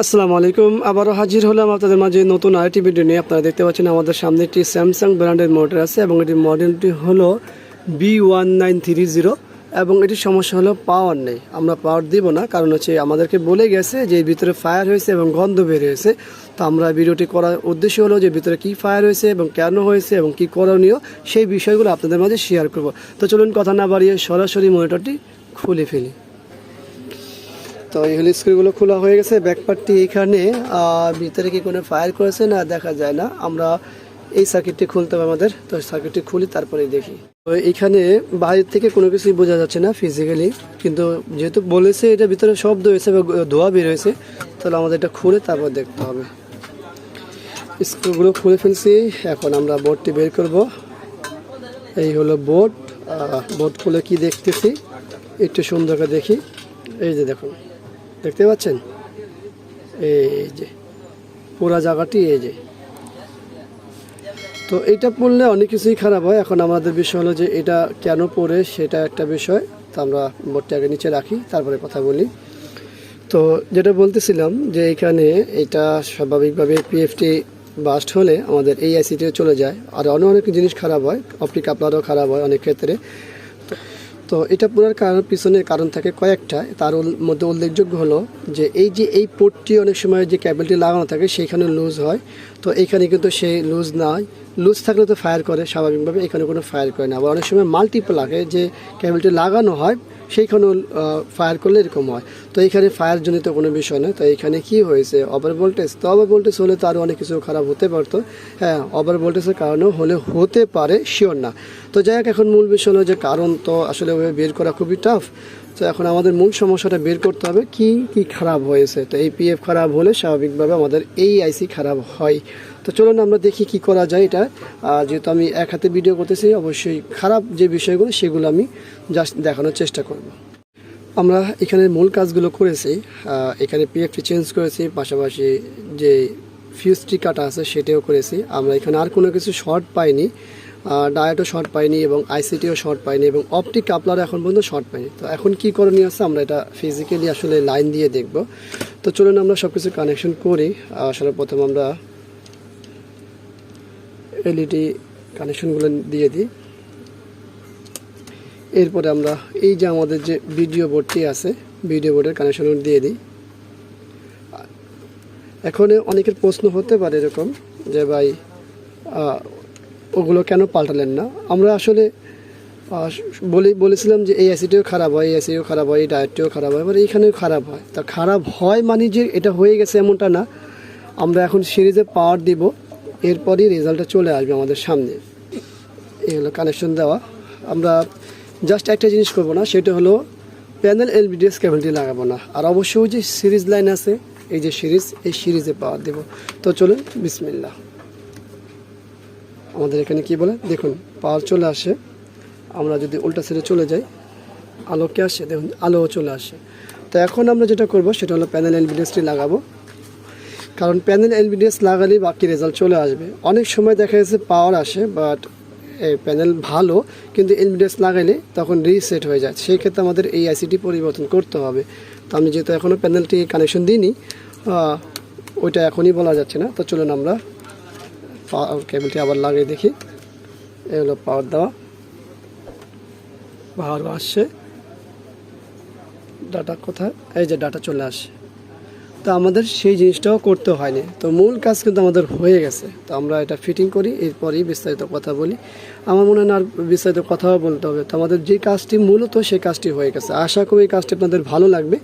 আসসালামু আলাইকুম। আবারও হাজির হলাম আপনাদের মাঝে নতুন আরেকটি ভিডিও নিয়ে। আপনারা দেখতে পাচ্ছেন আমাদের সামনে একটি স্যামসাং ব্র্যান্ডের মোটর আছে এবং এটির মডেলটি হলো B1930 এবং এটির সমস্যা হলো পাওয়ার নেই। আমরা পাওয়ার দিব না, কারণ হচ্ছে আমাদেরকে বলে গেছে যে এর ভিতরে ফায়ার হয়েছে এবং গন্ধ বের হয়েছে। তো আমরা ভিডিওটি করার উদ্দেশ্য হলো যে ভিতরে কী ফায়ার হয়েছে এবং কেন হয়েছে এবং কী করণীয় সেই বিষয়গুলো আপনাদের মাঝে শেয়ার করব। তো চলুন কথা না বাড়িয়ে সরাসরি মনিটরটি খুলে ফেলি। তো এই হলো স্ক্রুগুলো খোলা হয়ে গেছে, ব্যাকপার্টটি এখানে। ভিতরে কি কোনো ফায়ার করেছে না দেখা যায় না, আমরা এই সার্কিটটি খুলতে হবে আমাদের। তো সার্কিটটি খুলি তারপরে দেখি। তো এখানে বাইরে থেকে কোনো কিছুই বোঝা যাচ্ছে না ফিজিক্যালি, কিন্তু যেহেতু বলেছে এটা ভিতরে শব্দ হয়েছে বা ধোঁয়া বের হয়েছে, তাহলে আমাদের এটা খুলে তারপর দেখতে হবে। স্ক্রুগুলো খুলে ফেলছি, এখন আমরা বোর্ডটি বের করব। এই হলো বোর্ড। বোর্ড খুলে কি দেখতেছি একটু সুন্দর করে দেখি। এই যে দেখুন, দেখতে পাচ্ছেন এই যে পুরা জায়গাটি এই যে। তো এইটা পড়লে অনেক কিছুই খারাপ হয়। এখন আমাদের বিষয় হলো যে এটা কেন পড়ে সেটা একটা বিষয়। তো আমরা বোর্ডটি আগে নিচে রাখি, তারপরে কথা বলি। তো যেটা বলতেছিলাম যে এখানে এটা স্বাভাবিকভাবে পিএফটি বাস্ট হলে আমাদের এই আইসিটিও চলে যায়, আর অনেক জিনিস খারাপ হয়, অপটিক কাপলারও খারাপ হয় অনেক ক্ষেত্রে। তো এটা পুরার পিছনে কারণ থাকে কয়েকটা। তার মধ্যে উল্লেখযোগ্য হলো যে এই পোর্টটি অনেক সময় যে ক্যাবেলটি লাগানো থাকে সেইখানে লুজ হয়। তো এইখানে কিন্তু সেই লুজ নাই, লুজ থাকলে তো ফায়ার করে স্বাভাবিকভাবে, এখানে কোনো ফায়ার করে না। আবার অনেক সময় মাল্টিপ্লাগে যে ক্যাবেলটি লাগানো হয় সেইখানেও ফায়ার করলে এরকম হয়। তো এইখানে ফায়ার জনিত কোনো বিষয় নয়। তো এইখানে কি হয়েছে, ওভার ভোল্টেজ। তো ওভার ভোল্টেজ হলে তো আরও অনেক কিছু খারাপ হতে পারতো। হ্যাঁ, ওভার ভোল্টেজের কারণেও হতে পারে, শিওর না। তো যাই হোক, এখন মূল বিষয় হলো যে কারণ তো আসলে বের করা খুবই টাফ। তো এখন আমাদের মূল সমস্যাটা বের করতে হবে কি খারাপ হয়েছে। তো এই পিএফ খারাপ হলে স্বাভাবিকভাবে আমাদের এই আইসি খারাপ হয়। তো চলুন আমরা দেখি কি করা যায় এটা। যেহেতু আমি এক হাতে ভিডিও করতেছি, অবশ্যই খারাপ যে বিষয়গুলো সেগুলো আমি জাস্ট দেখানোর চেষ্টা করব। আমরা এখানে মূল কাজগুলো করেছি। এখানে পিএফটি চেঞ্জ করেছি, পাশাপাশি যে ফিউজটি কাটা আছে সেটাও করেছি। আমরা এখানে আর কোনো কিছু শর্ট পাইনি, ডায়োডও শর্ট পাইনি এবং আইসিটিও শর্ট পাইনি এবং অপটিক কাপলার এখন পর্যন্ত শর্ট পাইনি। তো এখন কি করণীয় আছে আমরা এটা ফিজিক্যালি আসলে লাইন দিয়ে দেখব। তো চলুন আমরা সব কিছু কানেকশন করি। আসলে প্রথম আমরা এলইডি কানেকশনগুলো দিয়ে দিই। এরপরে আমরা এই যে আমাদের যে ভিডিও বোর্ডটি আছে, ভিডিও বোর্ডের কানেকশনগুলো দিয়ে দিই। এখন অনেকের প্রশ্ন হতে পারে এরকম যে ভাই ওগুলো কেন পাল্টালেন না। আমরা আসলে বলেছিলাম যে এই অ্যাসিটিও খারাপ হয়, এই অ্যাসিটিও খারাপ হয়, এই ডায়েটটিও খারাপ হয়, এবার এইখানেও খারাপ হয়। তা খারাপ হয় মানে যে এটা হয়ে গেছে এমনটা না। আমরা এখন সিরিজে পাওয়ার দিব, এরপরই রেজাল্টটা চলে আসবে আমাদের সামনে। এই হলো কানেকশন দেওয়া। আমরা জাস্ট একটা জিনিস করবো না, সেটা হলো প্যানেল এলবিডিএস কেবলটি লাগাবো না। আর অবশ্যই যে সিরিজ লাইন আছে, এই যে সিরিজ, এই সিরিজে পাওয়ার দেব। তো চলুন বিসমিল্লাহ। আমাদের এখানে কি বলে দেখুন, পাওয়ার চলে আসে। আমরা যদি উল্টা সাইডে চলে যাই, আলোকে আসে, দেখুন আলোও চলে আসে। তো এখন আমরা যেটা করব সেটা হলো প্যানেল এলবিডিএসটি লাগাবো, কারণ প্যানেল এলবিডিএস লাগালেই বাকি রেজাল্ট চলে আসবে। অনেক সময় দেখা যাচ্ছে পাওয়ার আসে, বাট এই প্যানেল ভালো কিন্তু এলবিডিএস লাগাইলে তখন রিসেট হয়ে যায়। সেই ক্ষেত্রে আমাদের এই আইসিটি পরিবর্তন করতে হবে। তো আমি যেহেতু এখনও প্যানেলটি কানেকশন দিইনি, ওইটা এখনই বলা যাচ্ছে না। তো চলুন আমরা কেবলটি আবার লাগিয়ে দেখি। এই হলো পাওয়ার দেওয়া, পাওয়ার আসছে। ডাটা কোথায়, এই যে ডাটা চলে আসে। তো আমাদের সেই জিনিসটাও করতে হয়নি। তো মূল কাজ কিন্তু আমাদের হয়ে গেছে। তো আমরা এটা ফিটিং করি, এরপরই বিস্তারিত কথা বলি। আমার মনে হয় না আর বিস্তারিত কথাও বলতে হবে। তো আমাদের যে কাজটি মূলত সেই কাজটি হয়ে গেছে। আশা করি এই কাজটি আপনাদের ভালো লাগবে।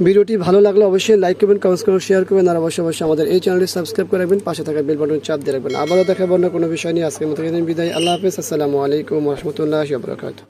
ভিডিওটি ভালো লাগলে অবশ্যই লাইক করবেন, কমেন্টস করবেন, শেয়ার করবেন, আর অবশ্যই আমাদের এই চ্যানেলটি সাবস্ক্রাইব করে রাখবেন, পাশে থাকা বেল বাটন চাপ দিয়ে রাখবেন। আবারও দেখাবো না কোনো বিষয় নিয়ে। আজকের মতো বিদায়। আল্লাহ হাফেজ। আসসালামু আলাইকুম ওয়া রাহমাতুল্লাহি ওয়া বারাকাতুহু।